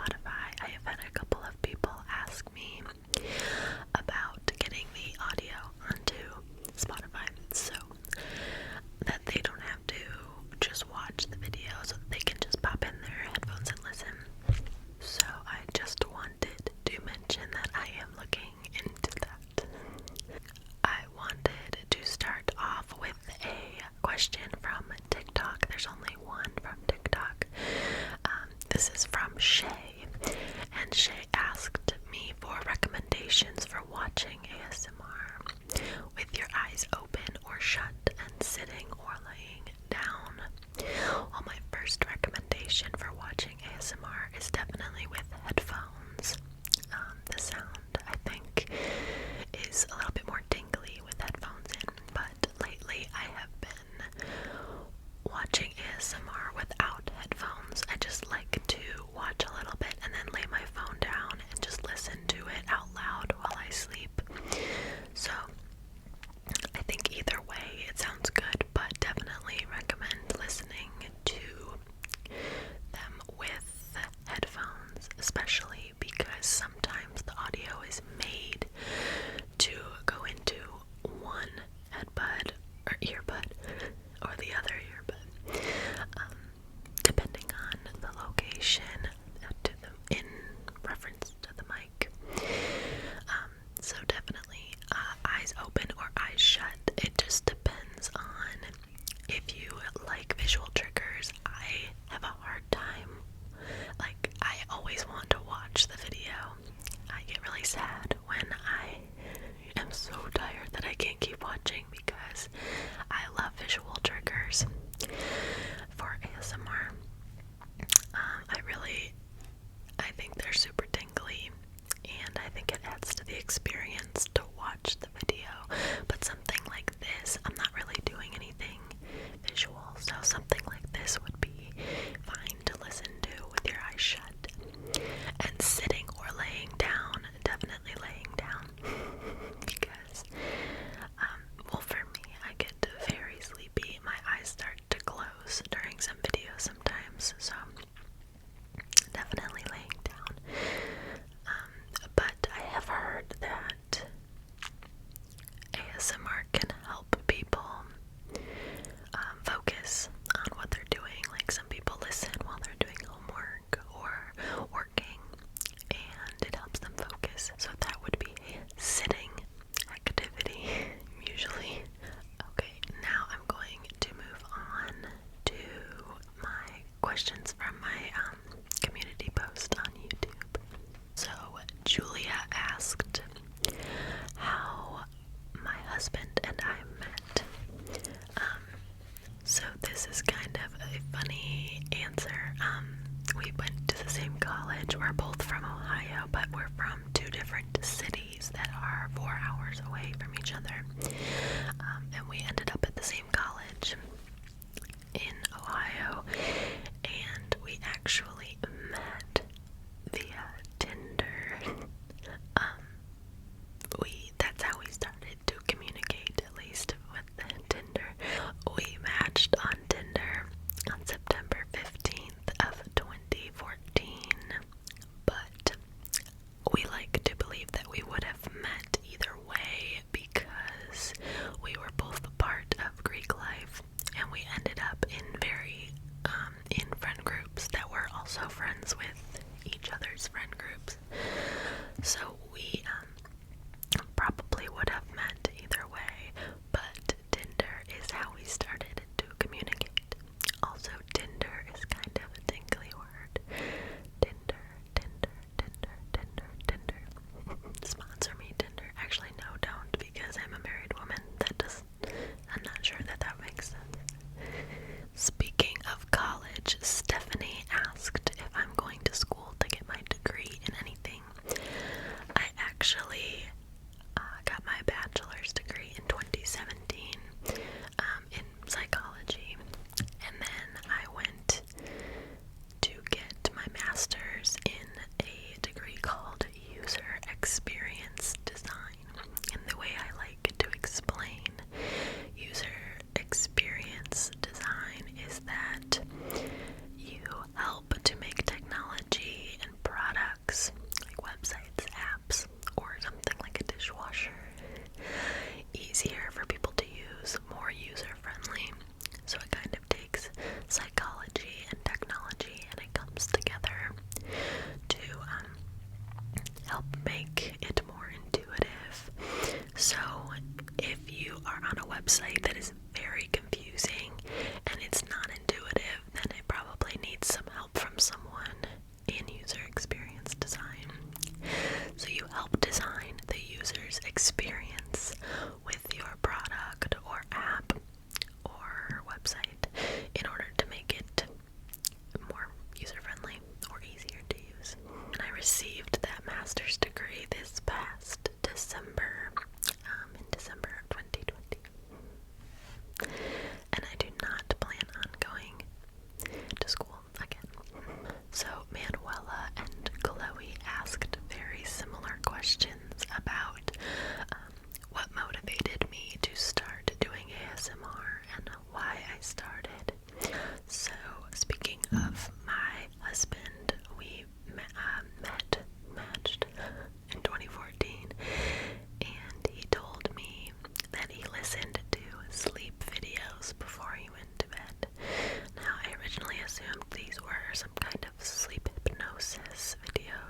Spotify. I have had a couple of people ask me about getting the audio onto Spotify so that they don't have to just watch the video, so that they can just pop in their headphones and listen. So I just wanted to mention that I am looking into that. I wanted to start off with a question from TikTok. There's only one from TikTok. This is from Shay, and Shay asked me for recommendations for watching ASMR with your eyes open or shut and sitting or laying down. Well, my first recommendation for watching ASMR is definitely with headphones. The sound, I think, is a little bit more tingly with headphones in, but lately I have been watching ASMR without headphones. I just like to watch a little bit and then lay my phone down and just listen to it out loud while I sleep. So I think either way it sounds good, but definitely recommend listening to them with headphones, especially because sometimes the audio is made to go into one headbud or earbud or the other earbud, depending on the location in reference to the mic. So definitely eyes open or eyes shut. It just depends on if you like visual triggers. I have a hard time. Like, I always want to watch the video. I get really sad when I am so tired that I can't keep watching because I love visual triggers for ASMR. I think they're super tingly, and I think it adds to the experience to watch the video. But something like this, I'm not really doing anything visual, so something like this would be fine to listen to with your eyes shut. And sitting or laying down, definitely laying down, because, well, for me, I get very sleepy. My eyes start to close during some videos sometimes, so definitely laying down. But I have heard that ASMR can help people focus on what they're doing. Like, some people listen while they're doing homework or working, and it helps them focus. So that would be a sitting activity, usually. Okay, now I'm going to move on to my questions from my community post on YouTube. So Julia asked how my husband and I met. So this is kind of a funny answer. We went to the same college. We're both from Ohio, but we're from two different cities that are 4 hours away from each other. And we ended up at the same college in Ohio, and we actually met via Tinder. That's how we started to communicate, at least with Tinder. We matched on Tinder on September 15th of 2014, but we like to believe that we would have met either way because we were both a part of Greek life, and we ended up in in friend groups that were also friends with each other's friend groups. So we probably would have met either way, but Tinder is how we started to communicate. Also, Tinder is kind of a tingly word. Tinder. Sponsor me, Tinder. Actually, no, don't, because I'm a married woman. I'm not sure that makes sense. Speaking of college, Stephanie asked if I'm going to school to get my degree in anything. I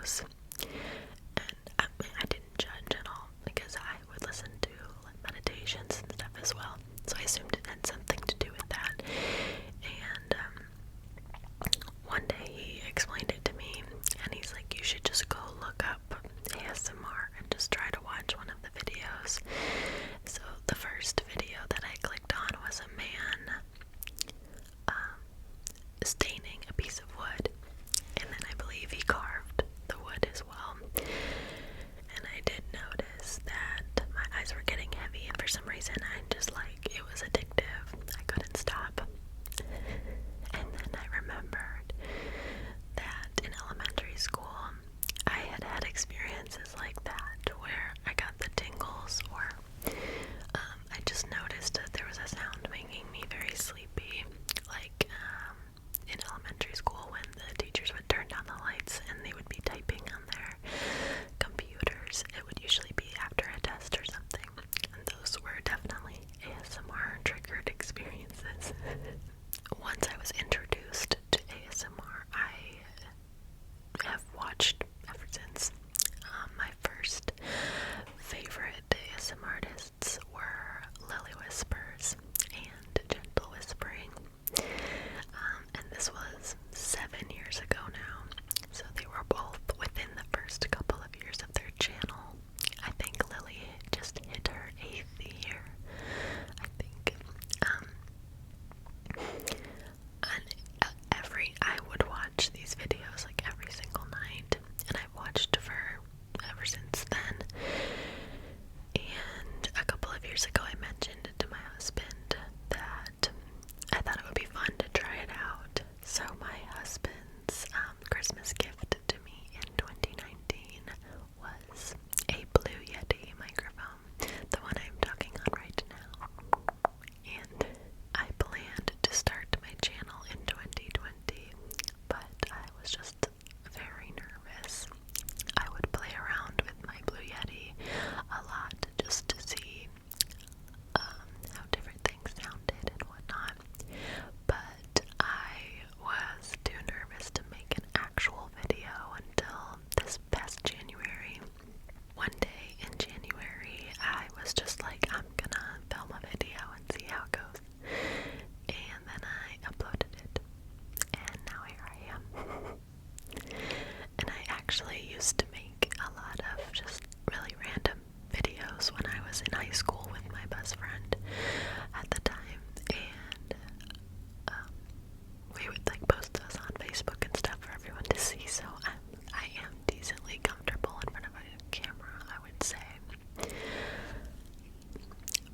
videos. And I didn't judge at all because I would listen to meditations and stuff as well. So I assumed it had something to do with that. And one day he explained it to me, and he's like, you should just go look up ASMR and just try to watch one of the videos. So the first video that I clicked on was a man staining a piece of wood, and then I believe he carved the wood as well. And I did notice that my eyes were getting heavy, and for some reason it was addictive. I couldn't stop. And then I remembered that in elementary school I had had experiences like that where I got the tingles, or I just noticed that there was a sound making me very sleepy, like in elementary school when the teachers would turn down the lights and they would be typing on their computers. It would usually be after a test or something, and those were definitely ASMR triggered experiences. Once I was introduced to ASMR, I have watched ever since. My first favorite ASMR artists were Lily Whispers and Gentle Whispering. And this was 7 years ago now, so they were both within the first couple of years of their channel. I think Lily just hit her 8th year, I think. And I would watch these videos like every single night, and I've watched for ever since then. And a couple of years ago I mentioned to my husband that I thought it would be fun to try it out. So my husband's Christmas gift to me in 2019 was a Blue Yeti microphone, the one I'm talking on right now. And I planned to start my channel in 2020, but I was just very nervous. I would play around with my Blue Yeti a lot just to see how different things sounded and whatnot, but I was too nervous to make an actual video until this past January. One day in January, I was just like, I'm gonna film a video and see how it goes, and then I uploaded it, and now here I am. And I actually used to make a lot of just really random videos when I was in high school with my best friend at the time, and we would like post those on Facebook and stuff for everyone to see, so I am decently comfortable in front of a camera, I would say.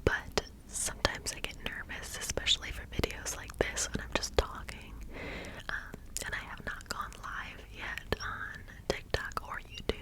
But sometimes I get nervous, especially for videos like this when I'm just talking, and I have not gone live yet on TikTok or YouTube.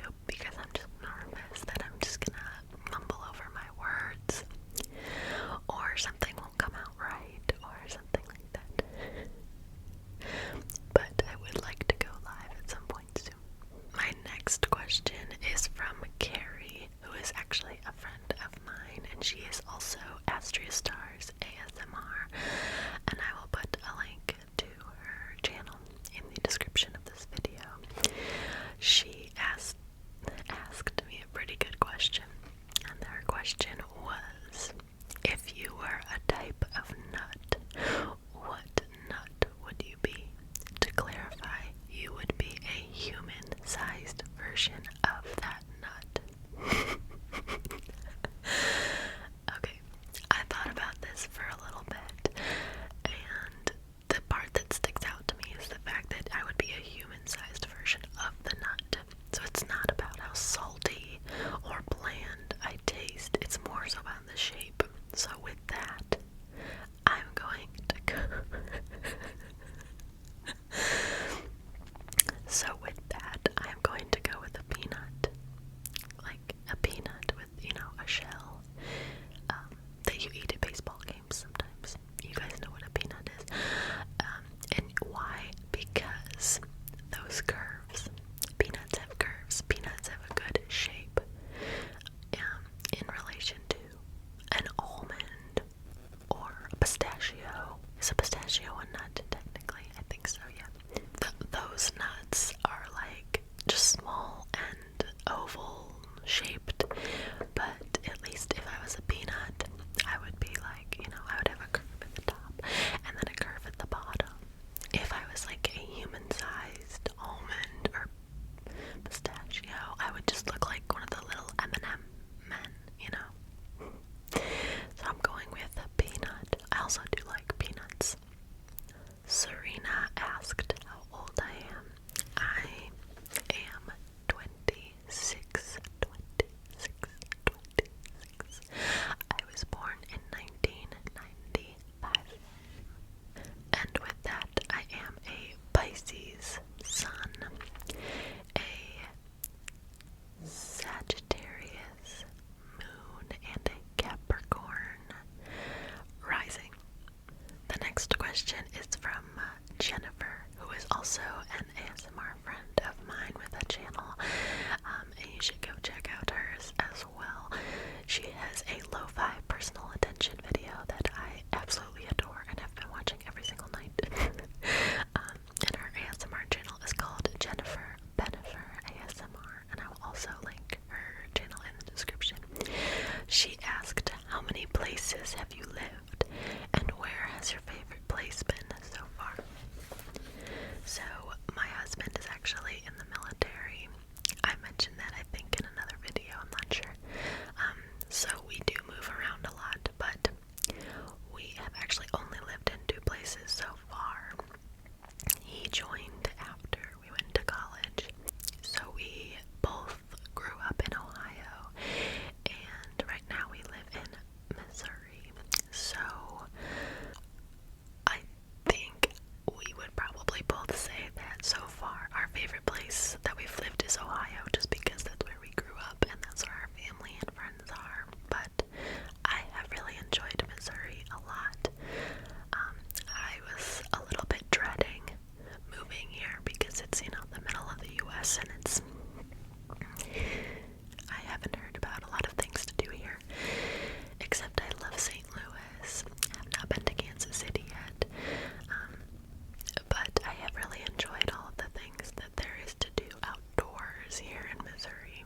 activities here in Missouri,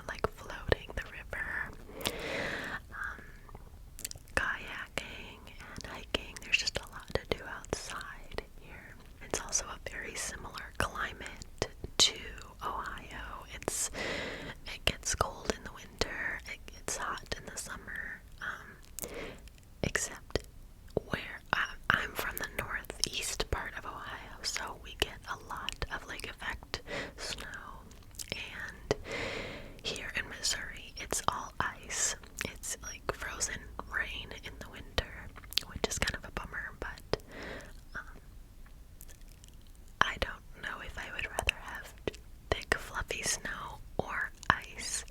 like floating the river, kayaking, and hiking. There's just a lot to do outside here. It's also a very similar climate to Ohio. It gets cold in the winter, it gets hot in the summer, except where I'm from the northeast part of Ohio, so we get a lot of lake effect snow, and here in Missouri it's all ice. It's like frozen rain in the winter, which is kind of a bummer, but I don't know if I would rather have thick fluffy snow or ice.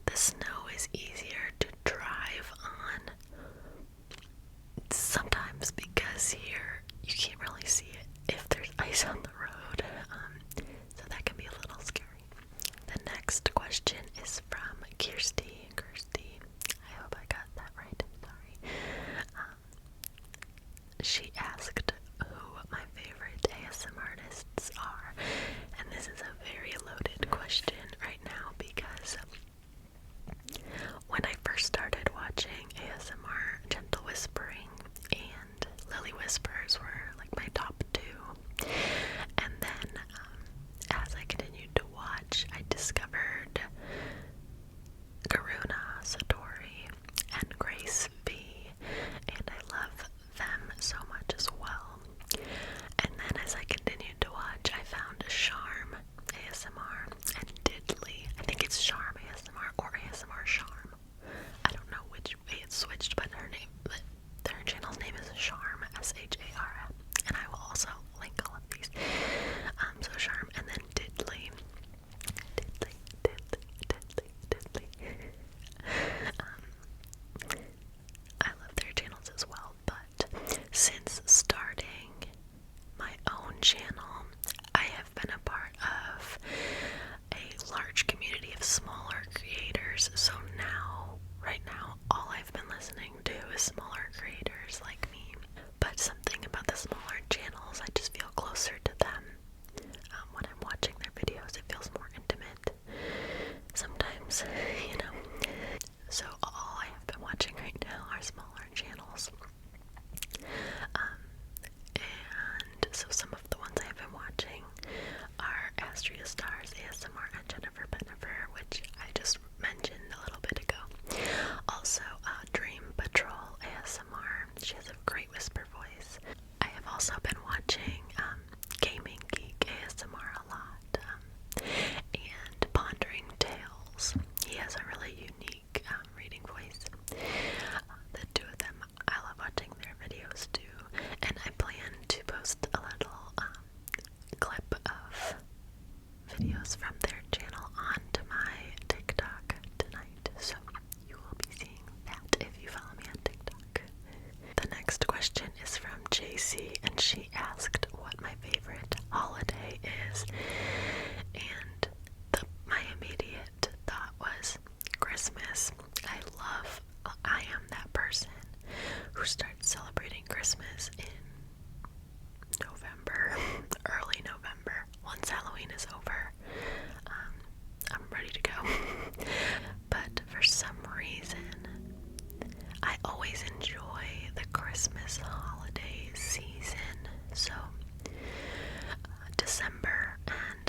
The snow is easier to drive on sometimes because here you can't really see it if there's ice on the road, so that can be a little scary. The next question is from Kirsty. I hope I got that right. Sorry. She asked who my favorite ASM artists are, and this is a very loaded question right now because when I first started watching ASMR, Gentle Whispering and Lily Whispers were like my top two. And then as I continued to watch, I discovered Karuna, Satori, and Grace V, and I love them so much as well. And then as I continued to watch, I found Charm ASMR and Diddley. I think it's Charm ASMR or ASMR Charm. I don't know which way it's switched, but her channel's name is Charm, Sharm, and I will also link all of these. So Charm, and then Diddley. I love their channels as well, but since starting my own channel, I have been a part of a large community of smaller creators, so right now, all I've been listening to is smaller creators like me. But something about the smaller channels, I just feel closer to them. When I'm watching their videos, it feels more intimate. Sometimes, So all I have been watching right now are smaller channels. And so some of the ones I've been watching are Astria Stars ASMR and Jennifer Benifer, which I just mentioned a little bit ago. Also, Dream Patrol ASMR. She has a great whisper voice. I have also been watching Gaming Geek ASMR a lot, and Pondering Tales. He has a really unique reading voice. The two of them, I love watching their videos too, and I plan to post a little clip of videos from their channel onto my TikTok tonight, so you will be seeing that if you follow me on TikTok. The next question is from JC, and she asked what my favorite holiday is, and my immediate thought was Christmas. I am that person who starts celebrating Christmas in November, early November. Once Halloween is over, I'm ready to go. But for some reason, I always enjoy the Christmas holiday season. So December and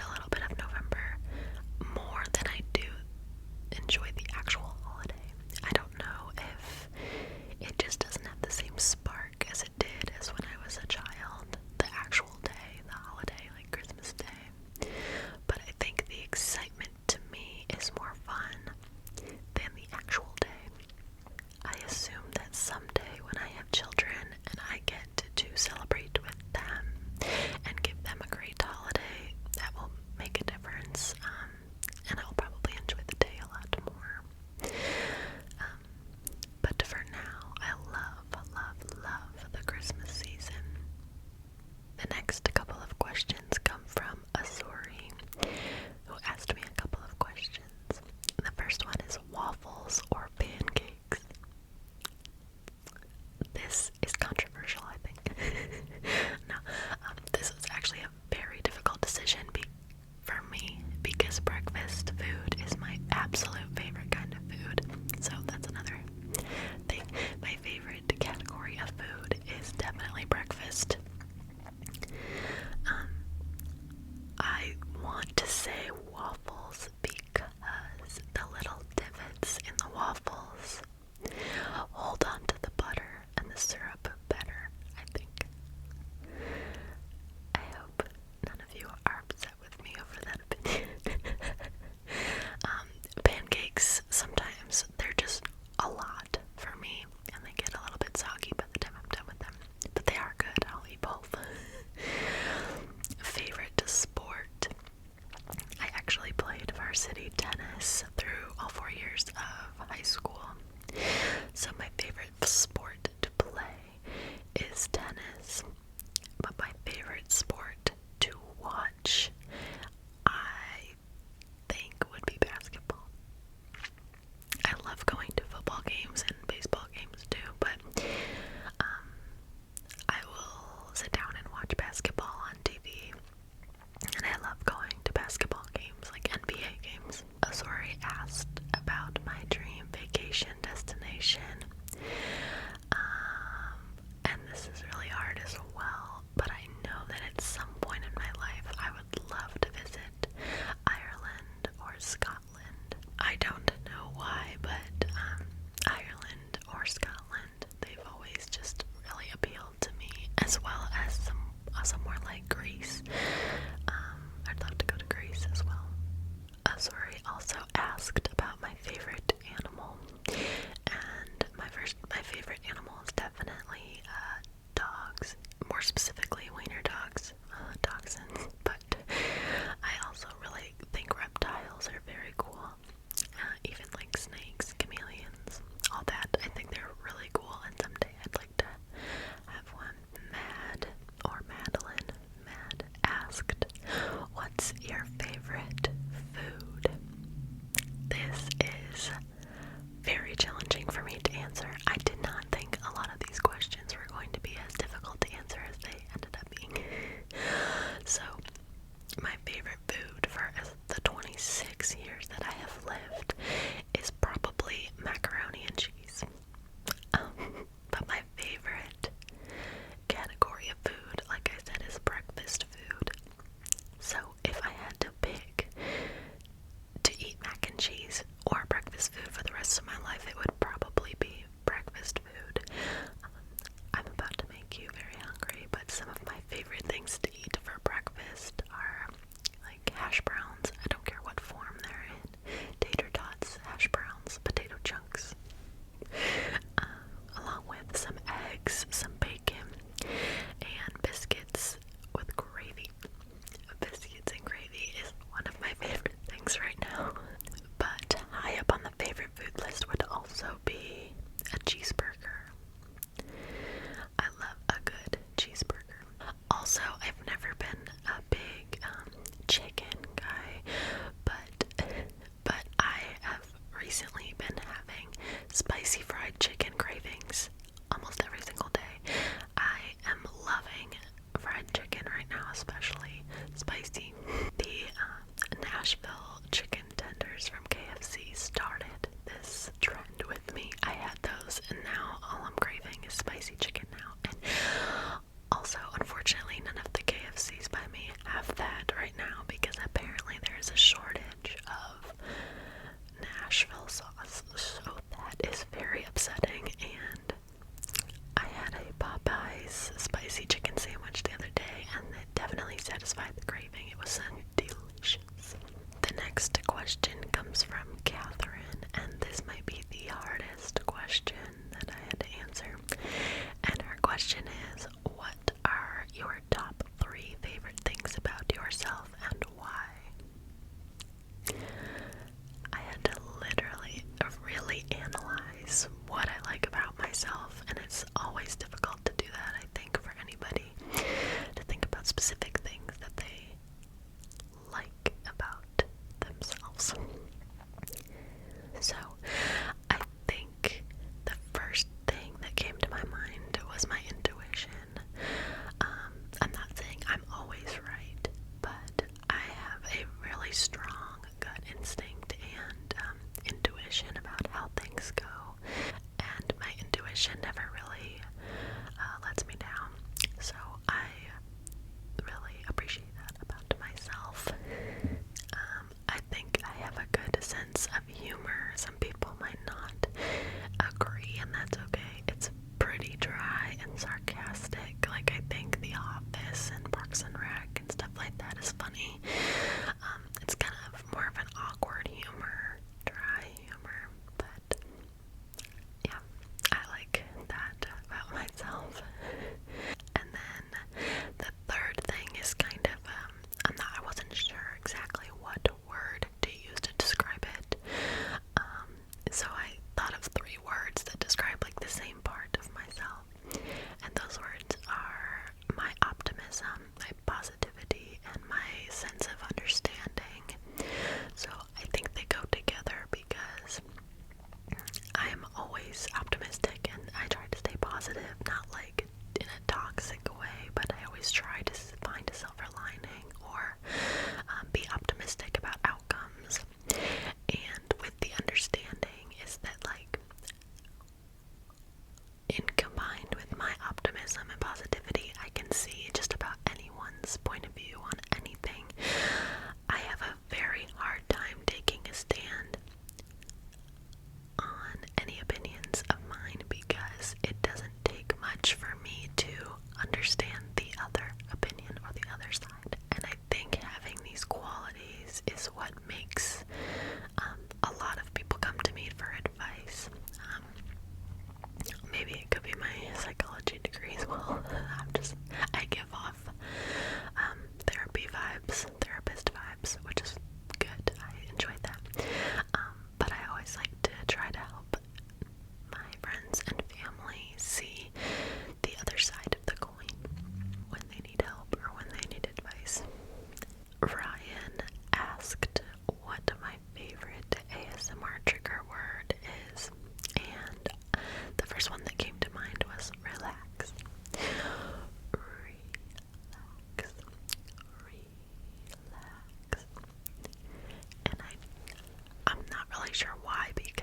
varsity tennis through all 4 years of high school. So my favorite sport to play is tennis, but my favorite sport to watch, I think, would be basketball. I love going to football games and baseball games too, but I will sit down and watch basketball on TV, and I love going to basketball games, like NBA games. Azori asked about my dream vacation destination, and this is really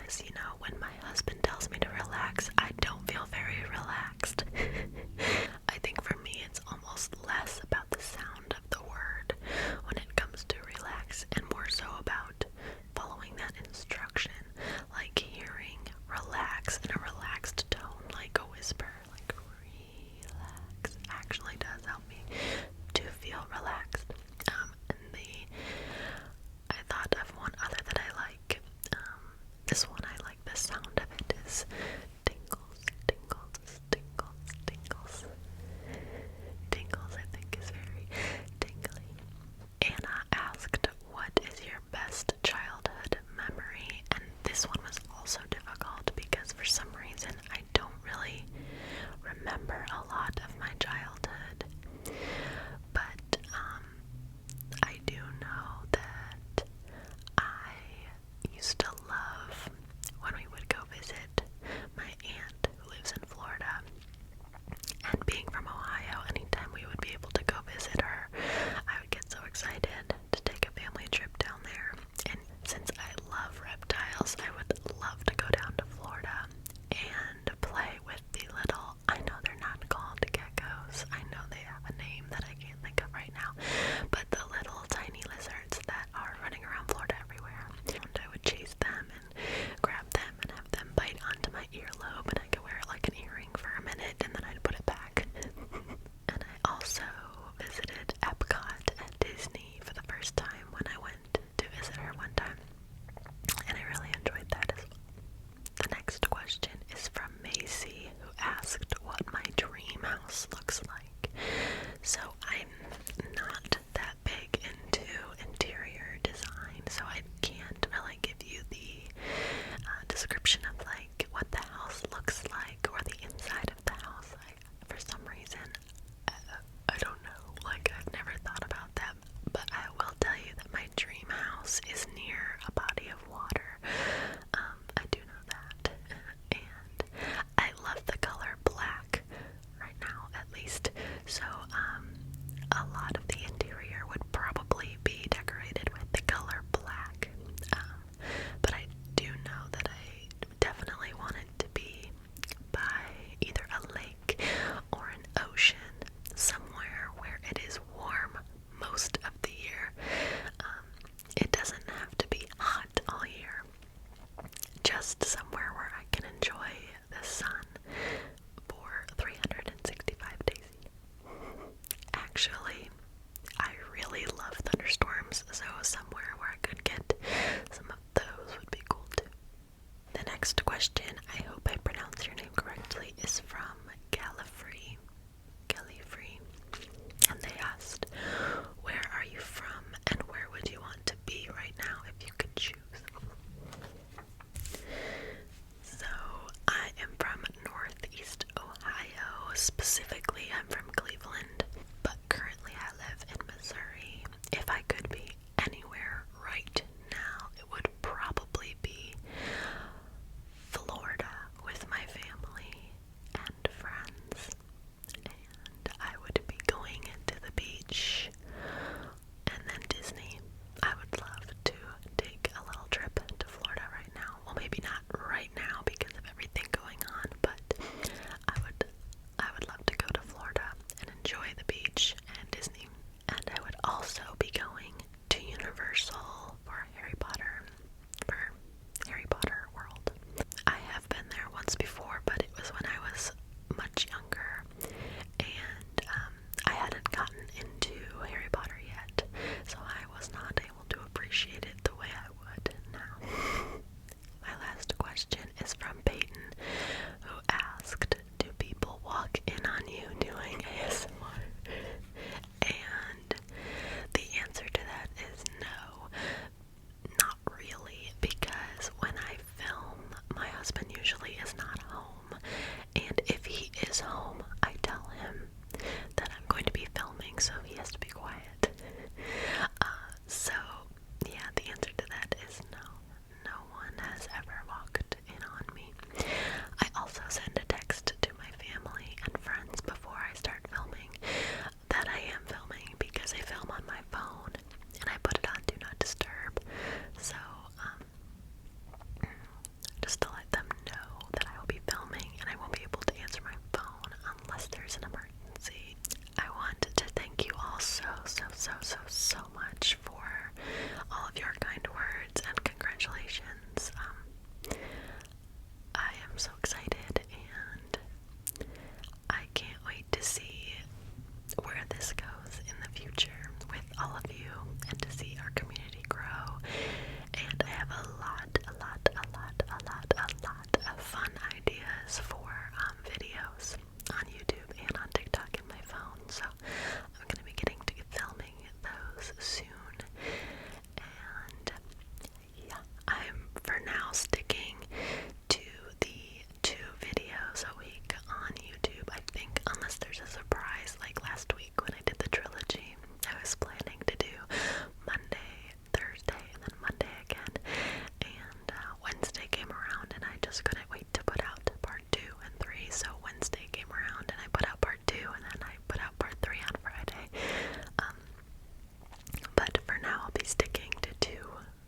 because, you know, when my husband tells me to relax, I don't feel very relaxed. I think for me it's almost less about the sound of the word when it comes to relax, and more so about following that instruction, like hearing relax in a relaxed tone, like a whisper, like relax, actually does help me to feel relaxed. I thought of one other that I like. This one I like, the sound of it is tingles, tingles, tingles, tingles. Tingles, I think, is very tingly. Anna asked, what is your best childhood memory? And this one was also difficult because for some reason I don't really remember a lot of my childhood. But I do know that I used to love when we would go visit my aunt who lives in Florida. And being from Ohio, anytime we would be able to go visit her, I would get so excited to take a family trip down there. And since I love reptiles, I would love to go down to Florida and play with the little, I know they're not called geckos, I know they have a name that I can't think of right now, but the little tiny lizards that are running around Florida everywhere. And I would chase them and grab them and have them bite onto my earlobe, and I could wear it like an earring for a minute and then I'd put it back. And I also visited Epcot at Disney for the first time when I went to visit her one time, and I really enjoyed that as well. The next question is from Macy, who asked what my dream house looks like. So I'm not that big into interior design, so I can't really give you the description of like what the house looks like or the inside of the house. For some reason, I don't know, like I've never thought about that, but I will tell you that my dream house is near a body of water. I do know that, and I love the color black right now, at least, so a lot of the interior would probably be decorated with the color black, but I do know that I definitely want it to be by either a lake or an ocean, somewhere where it is warm most of the year. It doesn't have to be hot all year, just somewhere where I can enjoy the sun for 365 days. Actually, I really love thunderstorms, so somewhere where I could get some of those would be cool too. The next question, I hope I pronounce your name correctly, is from Gallifrey. And they asked, where are you from and where would you want to be right now if you could choose? So I am from Northeast Ohio. Specifically, I'm from Cleveland, but currently I live in Missouri. If I could be anywhere right now, it would probably be Florida. for now sticking to the 2 videos a week on YouTube, I think, unless there's a surprise like last week when I did the trilogy. I was planning to do Monday, Thursday, and then Monday again, and Wednesday came around and I just couldn't wait to put out part 2 and 3, so Wednesday came around and I put out part 2 and then I put out part 3 on Friday. But for now I'll be sticking to 2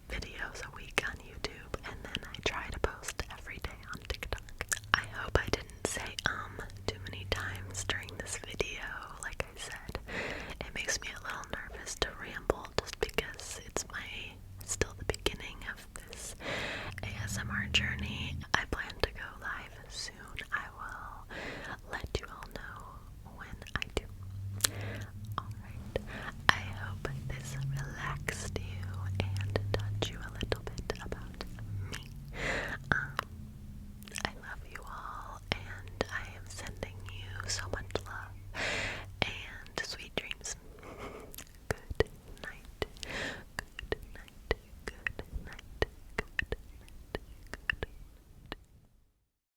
videos a week on YouTube, and then I try to post every day on TikTok. I hope I didn't say too many times during this video. Like I said, it makes me a little nervous to ramble just because it's still the beginning of this ASMR journey,